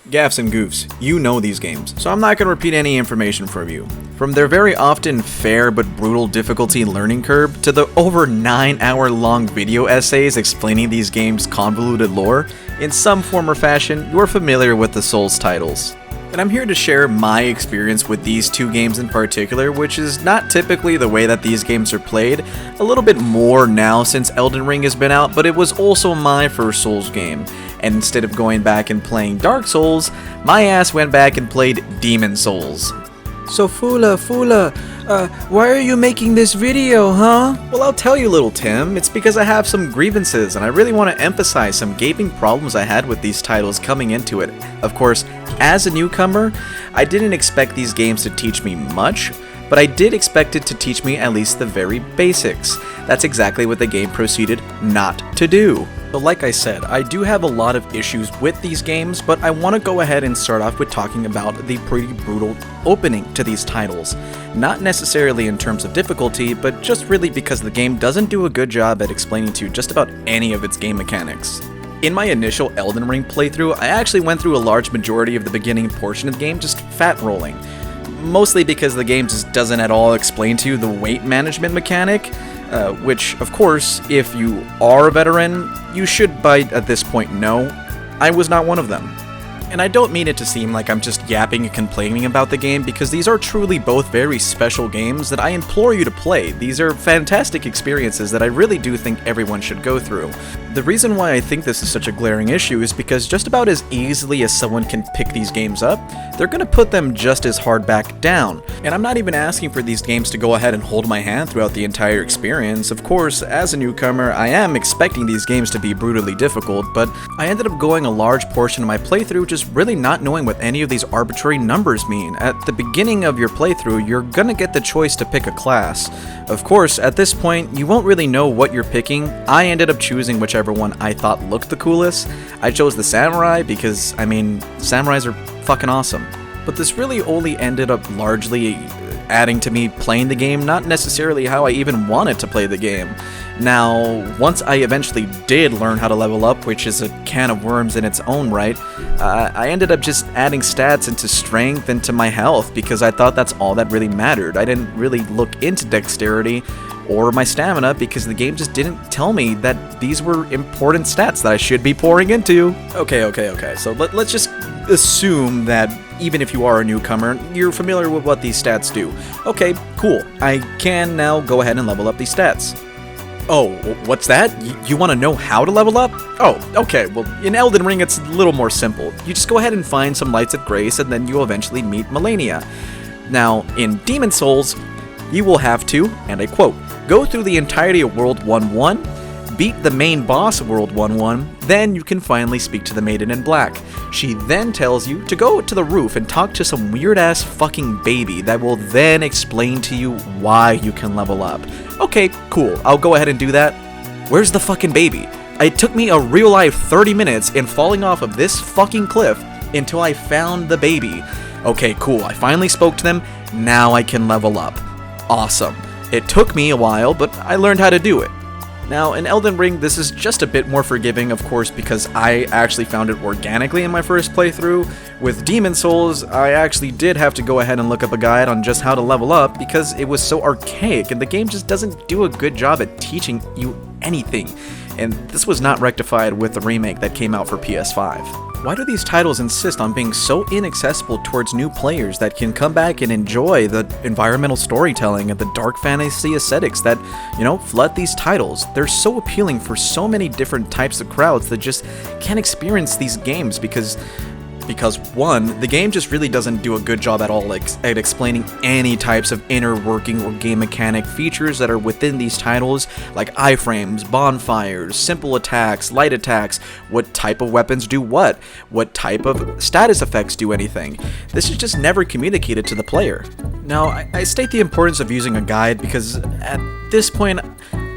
Gaffs and goofs, you know these games, so I'm not going to repeat any information from you. From their very often fair but brutal difficulty learning curve to the over 9-hour-long video essays explaining these games' convoluted lore, in some form or fashion, you're familiar with the Souls titles. And I'm here to share my experience with these two games in particular, which is not typically the way that these games are played, a little bit more now since Elden Ring has been out, but it was also my first Souls game. And instead of going back and playing Dark Souls, my ass went back and played Demon Souls. So Fula, why are you making this video, huh? Well, I'll tell you, little Tim, it's because I have some grievances and I really want to emphasize some gaping problems I had with these titles coming into it. Of course, as a newcomer, I didn't expect these games to teach me much, but I did expect it to teach me at least the very basics. That's exactly what the game proceeded not to do. But like I said, I do have a lot of issues with these games, but I want to go ahead and start off with talking about the pretty brutal opening to these titles. Not necessarily in terms of difficulty, but just really because the game doesn't do a good job at explaining to you just about any of its game mechanics. In my initial Elden Ring playthrough, I actually went through a large majority of the beginning portion of the game just fat rolling. Mostly because the game just doesn't at all explain to you the weight management mechanic, which, of course, if you are a veteran, you should by at this point know. I was not one of them. And I don't mean it to seem like I'm just yapping and complaining about the game, because these are truly both very special games that I implore you to play. These are fantastic experiences that I really do think everyone should go through. The reason why I think this is such a glaring issue is because just about as easily as someone can pick these games up, they're gonna put them just as hard back down. And I'm not even asking for these games to go ahead and hold my hand throughout the entire experience. Of course, as a newcomer, I am expecting these games to be brutally difficult, but I ended up going a large portion of my playthrough just really not knowing what any of these arbitrary numbers mean. At the beginning of your playthrough, you're gonna get the choice to pick a class. Of course, at this point, you won't really know what you're picking. I ended up choosing whichever one I thought looked the coolest. I chose the samurai because, I mean, samurais are fucking awesome. But this really only ended up largely adding to me playing the game, not necessarily how I even wanted to play the game. Now, once I eventually did learn how to level up, which is a can of worms in its own right, I ended up just adding stats into strength and to my health because I thought that's all that really mattered. I didn't really look into dexterity or my stamina because the game just didn't tell me that these were important stats that I should be pouring into. Okay, so let's just assume that even if you are a newcomer, you're familiar with what these stats do. Okay, cool. I can now go ahead and level up these stats. Oh, what's that? You want to know how to level up? Oh, okay, well, in Elden Ring it's a little more simple. You just go ahead and find some lights of grace and then you'll eventually meet Melania. Now, in Demon Souls, you will have to, and I quote, go through the entirety of World 1-1, beat the main boss of World 1-1, then you can finally speak to the Maiden in Black. She then tells you to go to the roof and talk to some weird-ass fucking baby that will then explain to you why you can level up. Okay, cool, I'll go ahead and do that. Where's the fucking baby? It took me a real-life 30 minutes in falling off of this fucking cliff until I found the baby. Okay, cool, I finally spoke to them, now I can level up. Awesome. It took me a while, but I learned how to do it. Now, in Elden Ring, this is just a bit more forgiving, of course, because I actually found it organically in my first playthrough. With Demon Souls, I actually did have to go ahead and look up a guide on just how to level up because it was so archaic and the game just doesn't do a good job at teaching you anything. And this was not rectified with the remake that came out for PS5. Why do these titles insist on being so inaccessible towards new players that can come back and enjoy the environmental storytelling and the dark fantasy aesthetics that, flood these titles? They're so appealing for so many different types of crowds that just can't experience these games because one, the game just really doesn't do a good job at all at explaining any types of inner working or game mechanic features that are within these titles, like iframes, bonfires, simple attacks, light attacks, what type of weapons do what type of status effects do anything. This is just never communicated to the player. Now, I state the importance of using a guide because at this point,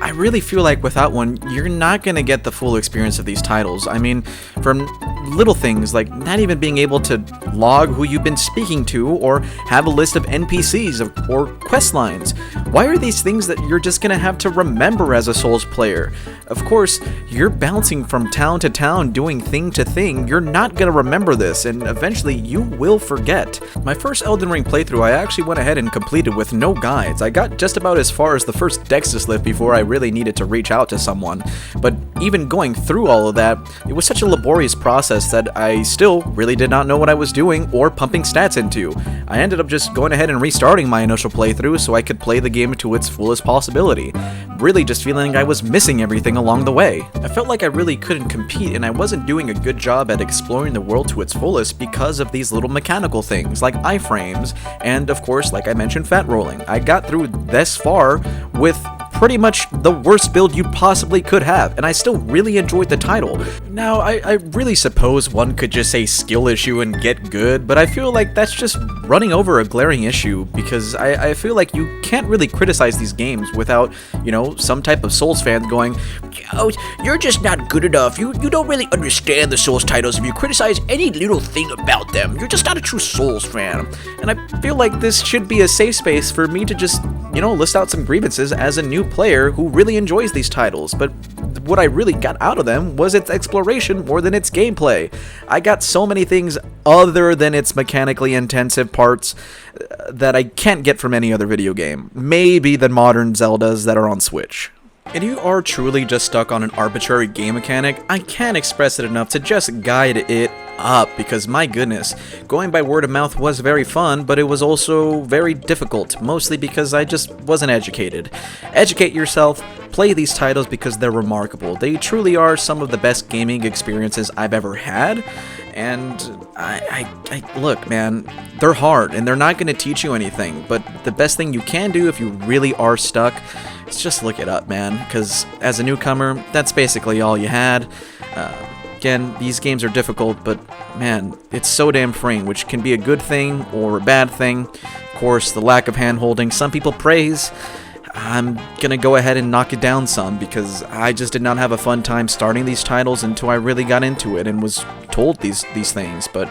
I really feel like without one, you're not going to get the full experience of these titles. I mean, from little things like not even being able to log who you've been speaking to or have a list of NPCs or quest lines, Why are these things that you're just gonna have to remember as a Souls player? Of course, you're bouncing from town to town, doing thing to thing. You're not gonna remember this, and eventually you will forget. My first Elden Ring playthrough, I actually went ahead and completed with no guides. I got just about as far as the first Dexys lift before I really needed to reach out to someone. But even going through all of that, it was such a laborious process that I still really did not know what I was doing or pumping stats into. I ended up just going ahead and restarting my initial playthrough so I could play the game to its fullest possibility, really just feeling like I was missing everything along the way. I felt like I really couldn't compete, and I wasn't doing a good job at exploring the world to its fullest because of these little mechanical things like iframes and, of course, like I mentioned, fat rolling. I got through this far with pretty much the worst build you possibly could have, and I still really enjoyed the title. Now, I really suppose one could just say skill issue and get good, but I feel like that's just running over a glaring issue, because I feel like you can't really criticize these games without, you know, some type of Souls fan going, "Oh, you're just not good enough. You don't really understand the Souls titles if you criticize any little thing about them. You're just not a true Souls fan." And I feel like this should be a safe space for me to just, you know, list out some grievances as a new player who really enjoys these titles, but what I really got out of them was its exploration more than its gameplay. I got so many things other than its mechanically intensive parts that I can't get from any other video game. Maybe the modern Zeldas that are on Switch. If you are truly just stuck on an arbitrary game mechanic, I can't express it enough to just guide it up, because my goodness, going by word of mouth was very fun, but it was also very difficult, mostly because I just wasn't educated. Educate yourself, play these titles because they're remarkable. They truly are some of the best gaming experiences I've ever had, and I look, man, they're hard, and they're not going to teach you anything, but the best thing you can do if you really are stuck is just look it up, man, because as a newcomer, that's basically all you had. Again, these games are difficult, but man, it's so damn freeing, which can be a good thing or a bad thing. Of course, the lack of hand-holding, some people praise. I'm gonna go ahead and knock it down some, because I just did not have a fun time starting these titles until I really got into it and was told these things. But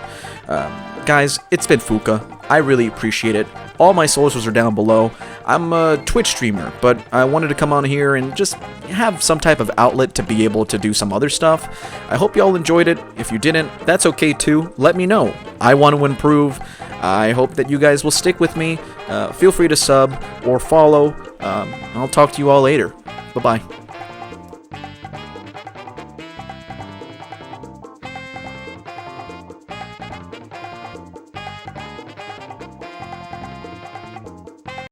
guys, it's been Fuka. I really appreciate it. All my socials are down below. I'm a Twitch streamer, but I wanted to come on here and just have some type of outlet to be able to do some other stuff. I hope y'all enjoyed it. If you didn't, that's okay too. Let me know. I want to improve. I hope that you guys will stick with me. Feel free to sub or follow. I'll talk to you all later. Bye-bye.